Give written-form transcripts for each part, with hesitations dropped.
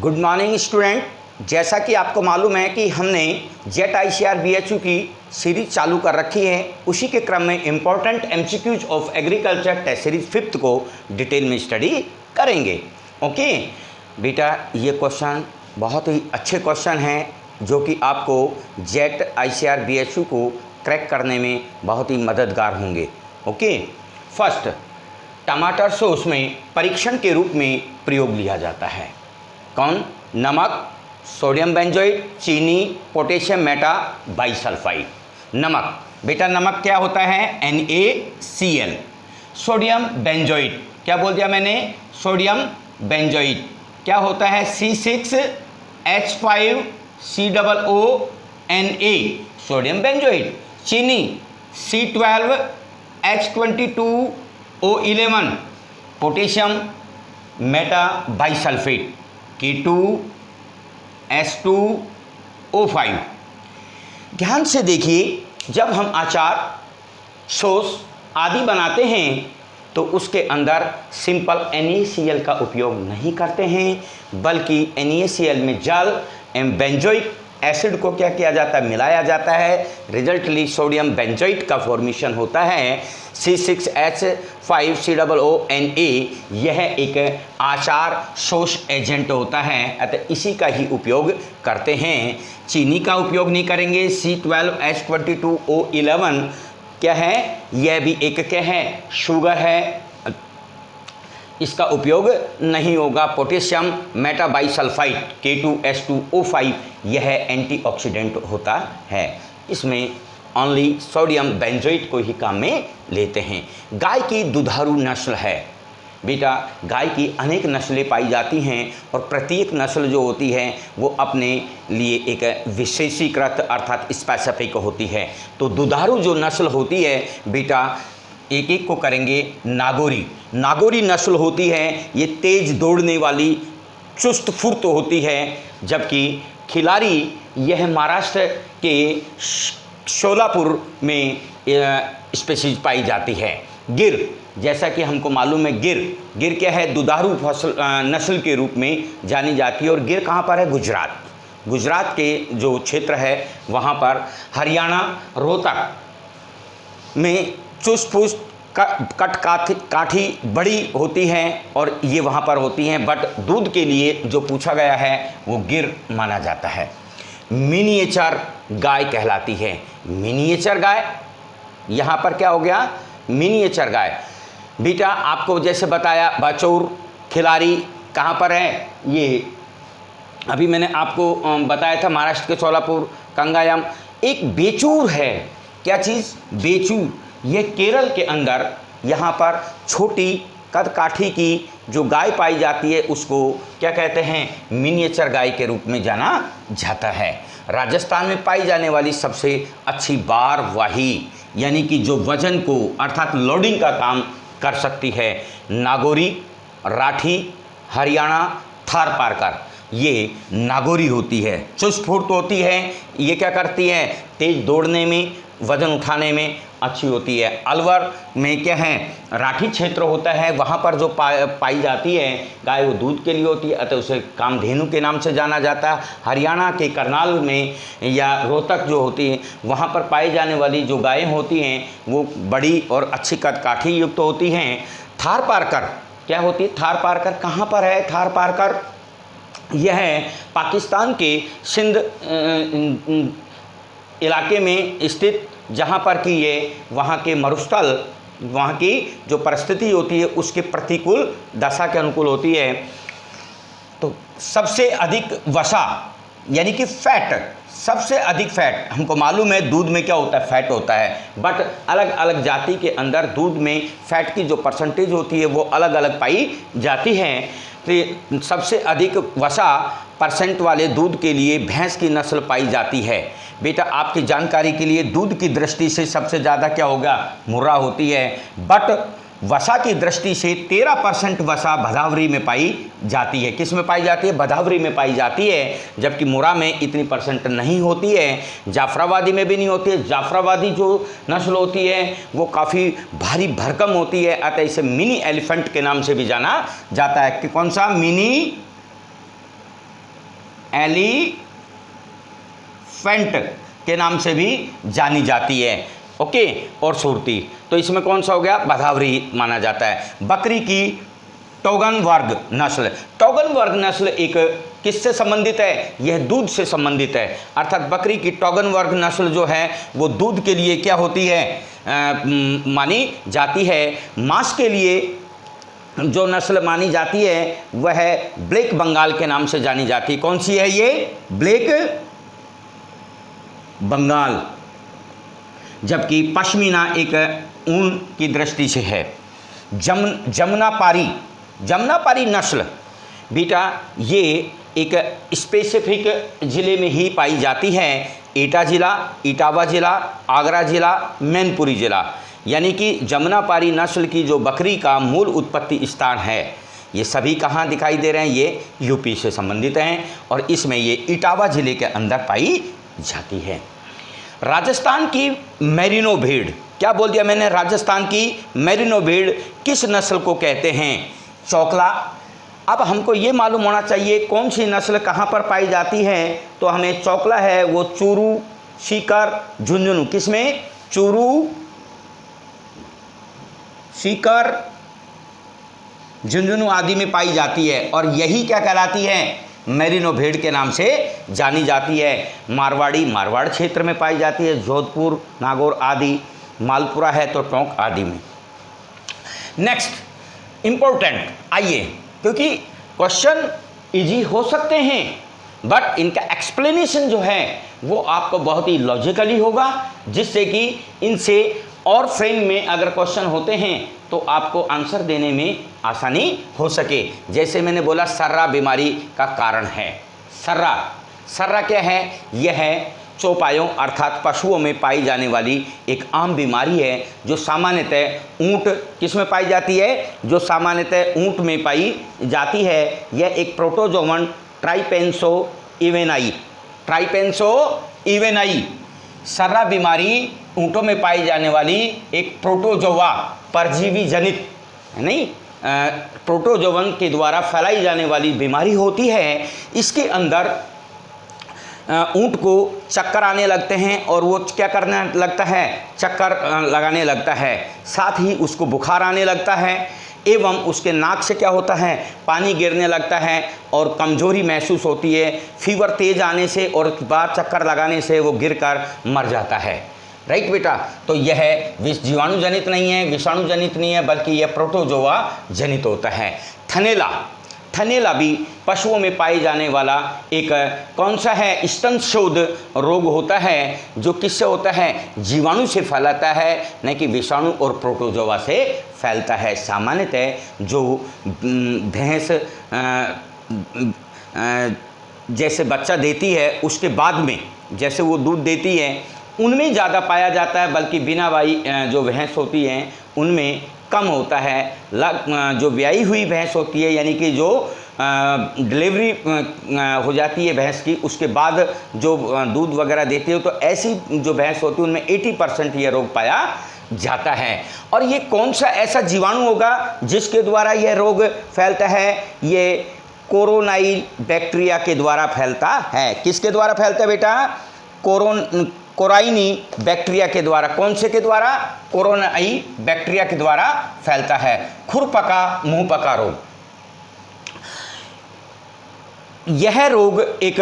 Good morning student. जैसा कि आपको मालूम है कि हमने जेट ICAR BHU की सीरीज चालू कर रखी है, उसी के क्रम में important MCQs of agriculture test series 5th को डिटेल में स्टडी करेंगे। ओके बेटा, ये क्वेश्चन बहुत ही अच्छे क्वेश्चन हैं जो कि आपको जेट ICAR BHU को क्रैक करने में बहुत ही मददगार होंगे। ओके, फर्स्ट, टमाटर सॉस में परीक्षण के रूप में प्रयोग लिया जाता है। कौन? नमक, सोडियम बेंजोइट, चीनी, पोटेशियम मेटा बाइसल्फाइड। नमक, बेटा नमक क्या होता है? NaCl। सोडियम बेंजोइट, क्या बोल दिया मैंने? सोडियम बेंजोइट क्या होता है? C6H5COO sodium benzoate. चीनी C12H22O11 potassium Meta bisulphate K2S2O5। ध्यान से देखिए, जब हम अचार, सॉस आदि बनाते हैं तो उसके अंदर सिंपल NaCl का उपयोग नहीं करते हैं, बल्कि NaCl में जल एवं बेंजोइक एसिड को क्या किया जाता है? मिलाया जाता है। रिजल्टली सोडियम बेंजोइट का फॉर्मेशन होता है C6H5COO। यह एक आचार सॉस एजेंट होता है, अतः इसी का ही उपयोग करते हैं। चीनी का उपयोग नहीं करेंगे। C12H22O11 क्या है? यह भी एक क्या है? शुगर है, इसका उपयोग नहीं होगा। पोटेशियम मेटाबाइसल्फाइड K2S2O5 यह एंटीऑक्सीडेंट होता है। इसमें ओनली सोडियम बेंजोइट को ही काम में लेते हैं। गाय की दुधारू नस्ल है। बेटा, गाय की अनेक नस्लें पाई जाती हैं और प्रत्येक नस्ल जो होती है वो अपने लिए एक विशेषीकृत अर्थात स्पेसिफिक होती है। तो दुधारू जो नस्ल होती है बेटा, एक एक को करेंगे। नागौरी, नागौरी नस्ल होती है, ये तेज दौड़ने वाली चुस्त फुर्त होती है, जबकि खिलारी यह महाराष्ट्र के शोलापुर में स्पीशीज पाई जाती है। गिर, जैसा कि हमको मालूम है, गिर क्या है? दुधारू नस्ल के रूप में जानी जाती है। और गिर कहाँ पर है? गुजरात। गुजरात के जो क्षेत्र है वहाँ पर, हरियाणा रोहतक में चुस्त पुस्त काठी बड़ी होती हैं और ये वहाँ पर होती हैं, बट दूध के लिए जो पूछा गया है वो गिर माना जाता है। मिनिएचर गाय कहलाती है। मिनिएचर गाय, यहाँ पर क्या हो गया? मिनिएचर गाय। बेटा आपको जैसे बताया, बचौर खिलारी कहाँ पर है? ये अभी मैंने आपको बताया था, महाराष्ट्र के सोलापुर कंगायम। एक बेचूर है। क्या चीज़? बेचूर। ये केरल के अंदर यहाँ पर छोटी कदकाठी की जो गाय पाई जाती है उसको क्या कहते हैं? मिनिएचर गाय के रूप में जाना जाता है। राजस्थान में पाई जाने वाली सबसे अच्छी बारवाही, यानी कि जो वजन को अर्थात लोडिंग का काम कर सकती है, नागौरी, राठी, हरियाणा, थारपारकर, ये नागौरी होती है। चुस्त फुर्त होती है। ये क्या करती है? तेज दौड़ने में, वजन उठाने में अच्छी होती है। अलवर में क्या है? राठी क्षेत्र होता है, वहाँ पर जो पाई जाती है गाय वो दूध के लिए होती है, अतः उसे कामधेनु के नाम से जाना जाता है। हरियाणा के करनाल में या रोहतक जो होती है वहाँ पर पाई जाने वाली जो गायें होती हैं वो बड़ी और अच्छी कदकाठी युक्त होती हैं। थारपारकर क्या होती है? थारपारकर कहाँ पर है? थारपारकर यह पाकिस्तान के सिंध इलाके में स्थित, जहाँ पर कि ये वहाँ के मरुस्थल, वहाँ की जो परिस्थिति होती है उसके प्रतिकूल दशा के अनुकूल होती है। तो सबसे अधिक वसा यानी कि फैट, सबसे अधिक फैट, हमको मालूम है दूध में क्या होता है? फैट होता है, बट अलग अलग जाति के अंदर दूध में फैट की जो परसेंटेज होती है वो अलग अलग पाई जाती है। तो सबसे अधिक वसा परसेंट वाले दूध के लिए भैंस की नस्ल पाई जाती है। बेटा आपकी जानकारी के लिए, दूध की दृष्टि से सबसे ज़्यादा क्या होगा? मुर्रा होती है, बट वसा की दृष्टि से 13% वसा भदावरी में पाई जाती है। किस में पाई जाती है? भदावरी में पाई जाती है, जबकि मुर्रा में इतनी परसेंट नहीं होती है। जाफराबादी में भी नहीं होती है। जाफराबादी जो नस्ल होती है वो काफ़ी भारी भरकम होती है, अतः इसे मिनी एलिफेंट के नाम से भी जाना जाता है। कि कौन सा? मिनी एलिफेंट के नाम से भी जानी जाती है। ओके, और सुरती, तो इसमें कौन सा हो गया, भदावरी माना जाता है। बकरी की टोगन वर्ग नस्ल, टोगन वर्ग नस्ल एक किससे संबंधित है, यह दूध से संबंधित है। अर्थात बकरी की टोगन वर्ग नस्ल जो है वो दूध के लिए क्या होती है, मानी जाती है। मांस के लिए जो नस्ल मानी जाती है वह है ब्लैक बंगाल के नाम से जानी जाती है। कौन सी है ये, ब्लैक बंगाल। जबकि पश्मीना एक ऊन की दृष्टि से है। जमुनापारी, जमुनापारी नस्ल बेटा ये एक स्पेसिफिक ज़िले में ही पाई जाती है। एटा ज़िला, इटावा ज़िला, आगरा ज़िला, मैनपुरी ज़िला। यानी कि जमुनापारी नस्ल की जो बकरी का मूल उत्पत्ति स्थान है ये सभी कहाँ दिखाई दे रहे हैं, ये यूपी से संबंधित हैं और इसमें ये इटावा ज़िले के अंदर पाई जाती है। राजस्थान की मेरिनो भेड़, क्या बोल दिया मैंने, राजस्थान की मेरिनो भेड़ किस नस्ल को कहते हैं, चौकला। अब हमको ये मालूम होना चाहिए कौन सी नस्ल कहाँ पर पाई जाती है, तो हमें चौकला है वो चूरू, सीकर, झुंझुनू, किसमें, चूरू, सीकर, झुंझुनू आदि में पाई जाती है और यही क्या कहलाती है, मेरिनो भेड़ के नाम से जानी जाती है। मारवाड़ी, मारवाड़ क्षेत्र में पाई जाती है, जोधपुर, नागौर आदि, मालपुरा है तो टोंक आदि में। नेक्स्ट इंपॉर्टेंट, आइए, क्योंकि क्वेश्चन इजी हो सकते हैं बट इनका एक्सप्लेनेशन जो है वो आपको बहुत ही लॉजिकली होगा, जिससे कि इनसे और फ्रेम में अगर क्वेश्चन होते हैं तो आपको आंसर देने में आसानी हो सके। जैसे मैंने बोला सर्रा बीमारी का कारण है, सर्रा, सर्रा क्या है, यह है चौपायों अर्थात पशुओं में पाई जाने वाली एक आम बीमारी है जो सामान्यतः ऊंट किस में पाई जाती है, जो सामान्यतः ऊंट में पाई जाती है। यह एक प्रोटोजोवन ट्राइपेंसो इवेनाई, ट्राइपेंसो इवेनाई, सर्रा बीमारी ऊँटों में पाई जाने वाली एक प्रोटोजोवा, परजीवी जनित नहीं, प्रोटोजोवन के द्वारा फैलाई जाने वाली बीमारी होती है। इसके अंदर ऊँट को चक्कर आने लगते हैं और वो क्या करने लगता है, चक्कर लगाने लगता है, साथ ही उसको बुखार आने लगता है एवं उसके नाक से क्या होता है, पानी गिरने लगता है और कमजोरी महसूस होती है। फीवर तेज आने से और बार चक्कर लगाने से वो गिरकर मर जाता है। राइट बेटा, तो यह जीवाणु जनित नहीं है, विषाणु जनित नहीं है, बल्कि यह प्रोटोजोआ जनित होता है। थनैला, थनैला भी पशुओं में पाए जाने वाला एक कौन सा है, स्तन शोध रोग होता है जो किससे होता है, जीवाणु से फैलाता है, न कि विषाणु और प्रोटोजोआ से फैलता है। सामान्यतः जो भैंस जैसे बच्चा देती है उसके बाद में जैसे वो दूध देती है उनमें ज़्यादा पाया जाता है, बल्कि बिना वाई जो भैंस होती हैं उनमें कम होता है। जो ब्याई हुई भैंस होती है यानी कि जो डिलीवरी हो जाती है भैंस की, उसके बाद जो दूध वगैरह देती है, तो ऐसी जो भैंस होती है उनमें 80% यह रोग पाया जाता है। और ये कौन सा ऐसा जीवाणु होगा जिसके द्वारा यह रोग फैलता है, ये कोरोनाई बैक्टीरिया के द्वारा फैलता है। किसके द्वारा फैलता है बेटा, कोराइनी बैक्टीरिया के द्वारा। कौन से के द्वारा, कोरोनाई बैक्टीरिया के द्वारा फैलता है। खुरपका मुंहपका रोग, यह रोग एक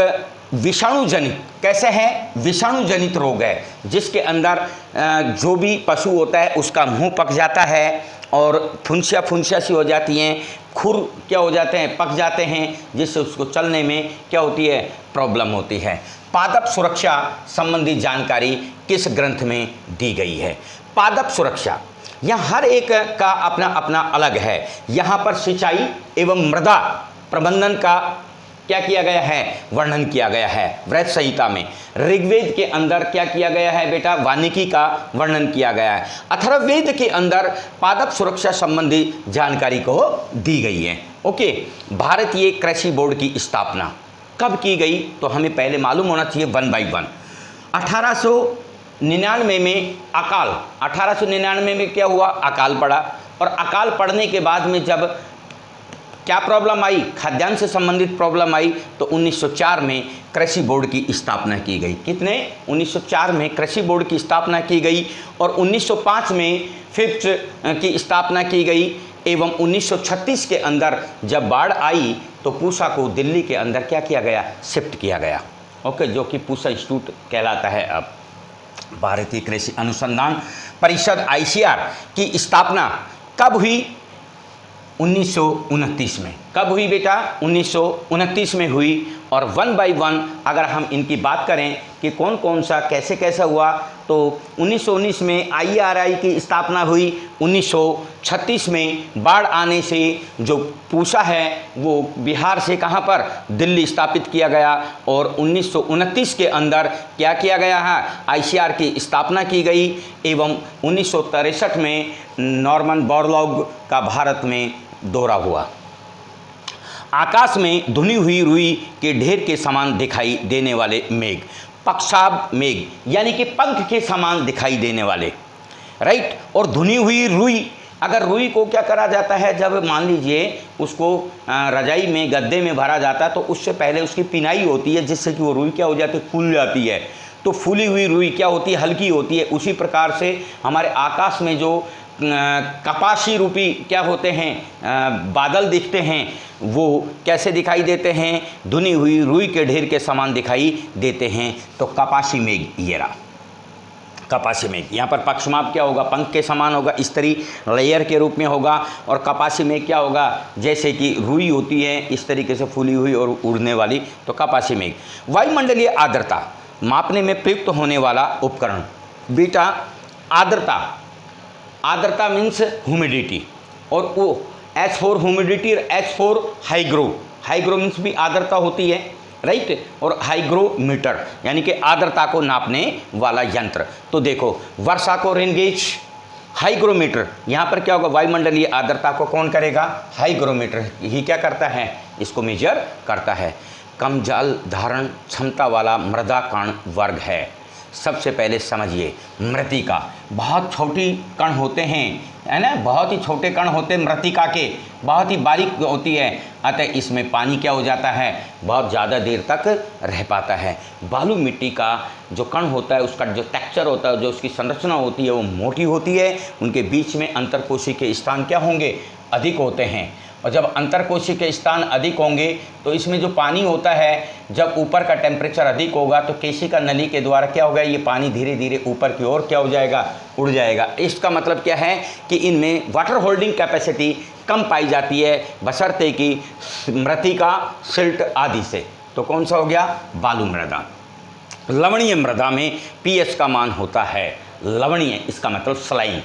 विषाणु जनित, कैसे है, विषाणु जनित रोग है जिसके अंदर जो भी पशु होता है उसका मुंह पक जाता है और फुंसिया फुंसिया सी हो जाती हैं, खुर क्या हो जाते हैं, पक जाते हैं, जिससे उसको चलने में क्या होती है, प्रॉब्लम होती है। पादप सुरक्षा संबंधी जानकारी किस ग्रंथ में दी गई है। पादप सुरक्षा, यहाँ हर एक का अपना अपना अलग है। यहाँ पर सिंचाई एवं मृदा प्रबंधन का क्या किया गया है, वर्णन किया गया है वृहत संहिता में। ऋग्वेद के अंदर क्या किया गया है बेटा, वानिकी का वर्णन किया गया है। अथर्ववेद के अंदर पादप सुरक्षा संबंधी जानकारी को दी गई है। ओके, भारतीय कृषि बोर्ड की स्थापना कब की गई, तो हमें पहले मालूम होना चाहिए 1 बाई 1। 1899 में अकाल, 1899 में क्या हुआ, अकाल पड़ा, और अकाल पड़ने के बाद में जब क्या प्रॉब्लम आई? खाद्यान्न से संबंधित प्रॉब्लम आई, तो 1904 में कृषि बोर्ड की स्थापना की गई। कितने? 1904 में कृषि बोर्ड की स्थापना की गई और 1905 में फिफ्थ की स्थापना की गई एवं 1936 के अंदर जब बाढ़ आई तो पूसा को दिल्ली के अंदर क्या किया गया? शिफ्ट किया गया। ओके, जो कि पूसा इंस्टीट्यूट कहलाता है अब। भारतीय कृषि अनुसंधान परिषद ICR की स्थापना कब हुई? 1929 में। कब हुई बेटा? 1929 में हुई। और वन बाय वन अगर हम इनकी बात करें कि कौन कौन सा कैसे कैसा हुआ, तो 1919 में IRI की स्थापना हुई। 1936 में बाढ़ आने से जो पूसा है वो बिहार से कहाँ पर? दिल्ली स्थापित किया गया। और 1929 के अंदर क्या किया गया है? ICR की स्थापना की गई एवं 1963 में नॉर्मन बोरलॉग का भारत में दौरा हुआ। आकाश में धुनी हुई रुई के ढेर के समान दिखाई देने वाले मेघ, पक्षाब मेघ यानी कि पंख के समान दिखाई देने वाले, राइट। और धुनी हुई रुई, अगर रुई को क्या करा जाता है? जब मान लीजिए उसको रजाई में गद्दे में भरा जाता है तो उससे पहले उसकी पिनाई होती है, जिससे कि वो रुई क्या हो जाती है? फूल जाती है। तो फूली हुई रुई क्या होती है? हल्की होती है। उसी प्रकार से हमारे आकाश में जो कपासी रूपी क्या होते हैं? बादल दिखते हैं, वो कैसे दिखाई देते हैं? धुनी हुई रुई के ढेर के समान दिखाई देते हैं। तो कपासी मेघ ये रहा, कपासी मेघ। यहाँ पर पक्षमाप क्या होगा? पंख के समान होगा, स्त्री लेयर के रूप में होगा। और कपासी मेघ क्या होगा? जैसे कि रुई होती है इस तरीके से फूली हुई और उड़ने वाली, तो कपासी मेघ। वायुमंडलीय आर्द्रता मापने में प्रयुक्त होने वाला उपकरण बेटा आर्द्रता, आर्द्रता मीन्स ह्यूमिडिटी, और वो H4 ह्यूमिडिटी और H4 हाइग्रो, हाइग्रो मीन्स भी आर्द्रता होती है, राइट। और हाइग्रोमीटर यानी कि आर्द्रता को नापने वाला यंत्र। तो देखो वर्षा को रेन गेज, हाइग्रोमीटर, यहाँ पर क्या होगा? वायुमंडलीय आर्द्रता को कौन करेगा? हाइग्रोमीटर ही क्या करता है? इसको मेजर करता है। कम जल धारण क्षमता वाला मृदा कण वर्ग है। सबसे पहले समझिए मृत्तिका, बहुत छोटी कण होते हैं, है ना, बहुत ही छोटे कण होते हैं मृत्तिका के, बहुत ही बारीक होती है, अतः इसमें पानी क्या हो जाता है? बहुत ज़्यादा देर तक रह पाता है। बालू मिट्टी का जो कण होता है उसका जो टेक्सचर होता है, जो उसकी संरचना होती है वो मोटी होती है। उनके बीच में अंतरकोशी के स्थान क्या होंगे? अधिक होते हैं। और जब अंतरकोशी के स्थान अधिक होंगे तो इसमें जो पानी होता है, जब ऊपर का टेम्परेचर अधिक होगा तो केशिका नली के द्वारा क्या होगा? ये पानी धीरे धीरे ऊपर की ओर क्या हो जाएगा? उड़ जाएगा। इसका मतलब क्या है कि इनमें वाटर होल्डिंग कैपेसिटी कम पाई जाती है, बशर्ते कि मृत्तिका, सिल्ट आदि से। तो कौन सा हो गया? बालू मृदा। लवणीय मृदा में pH का मान होता है लवणीय, इसका मतलब स्लाइन।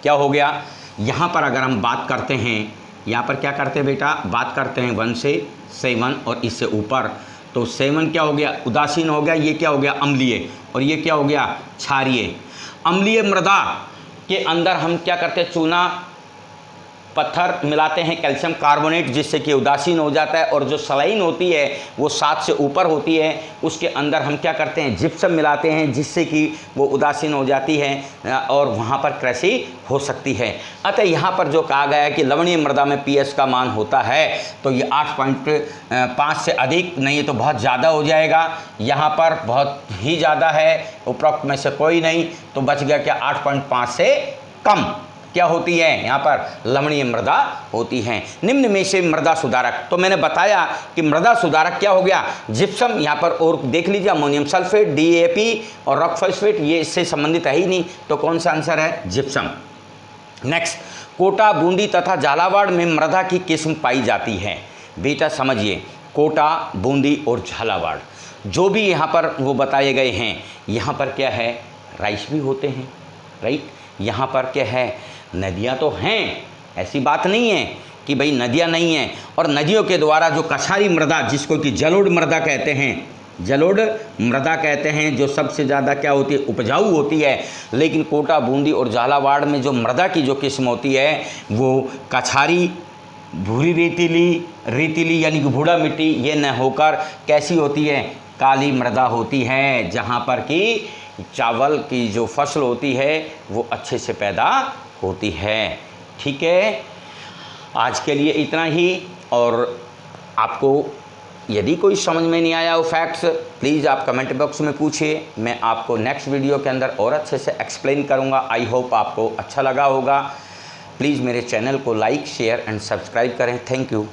क्या हो गया? यहाँ पर अगर हम बात करते हैं, यहाँ पर क्या करते हैं बेटा? बात करते हैं 1 से 7 और इससे ऊपर, तो 7 क्या हो गया? उदासीन हो गया। ये क्या हो गया? अम्लीय। और ये क्या हो गया? क्षारीय। अम्लीय मृदा के अंदर हम क्या करते हैं? चूना पत्थर मिलाते हैं, कैल्शियम कार्बोनेट, जिससे कि उदासीन हो जाता है। और जो सलाइन होती है वो 7 से ऊपर होती है, उसके अंदर हम क्या करते हैं? जिप्सम मिलाते हैं, जिससे कि वो उदासीन हो जाती है और वहाँ पर कृषि हो सकती है। अतः यहाँ पर जो कहा गया है कि लवणीय मृदा में pH का मान होता है, तो ये 8.5 से अधिक नहीं तो बहुत ज़्यादा हो जाएगा। यहाँ पर बहुत ही ज़्यादा है, उपरोक्त में से कोई नहीं, तो बच गया क्या? 8.5 से कम क्या होती है? यहाँ पर लवणीय मृदा होती है। निम्न में से मृदा सुधारक, तो मैंने बताया कि मृदा सुधारक क्या हो गया? जिप्सम। यहाँ पर और देख लीजिए अमोनियम सल्फेट, DAP और रॉक फॉस्फेट, ये इससे संबंधित है ही नहीं, तो कौन सा आंसर है? जिप्सम। नेक्स्ट, कोटा, बूंदी तथा झालावाड़ में मृदा की किस्म पाई जाती है। बेटा समझिए, कोटा, बूंदी और झालावाड़ जो भी यहाँ पर वो बताए गए हैं, यहाँ पर क्या है? राइस भी होते हैं, राइट। यहाँ पर क्या है? नदियाँ तो हैं, ऐसी बात नहीं है कि भाई नदियाँ नहीं हैं। और नदियों के द्वारा जो कछारी मृदा, जिसको कि जलोढ़ मृदा कहते हैं, जलोढ़ मृदा कहते हैं, जो सबसे ज़्यादा क्या होती है? उपजाऊ होती है। लेकिन कोटा, बूंदी और झालावाड़ में जो मृदा की जो किस्म होती है वो कछारी, भूरी रेतीली, रेतीली यानी कि भूड़ा मिट्टी, ये न होकर कैसी होती है? काली मृदा होती है, जहाँ पर कि चावल की जो फसल होती है वो अच्छे से पैदा होती है। ठीक है, आज के लिए इतना ही। और आपको यदि कोई समझ में नहीं आया वो फैक्ट्स, प्लीज़ आप कमेंट बॉक्स में पूछिए, मैं आपको नेक्स्ट वीडियो के अंदर और अच्छे से एक्सप्लेन करूँगा। आई होप आपको अच्छा लगा होगा। प्लीज़ मेरे चैनल को लाइक, शेयर एंड सब्सक्राइब करें। Thank you.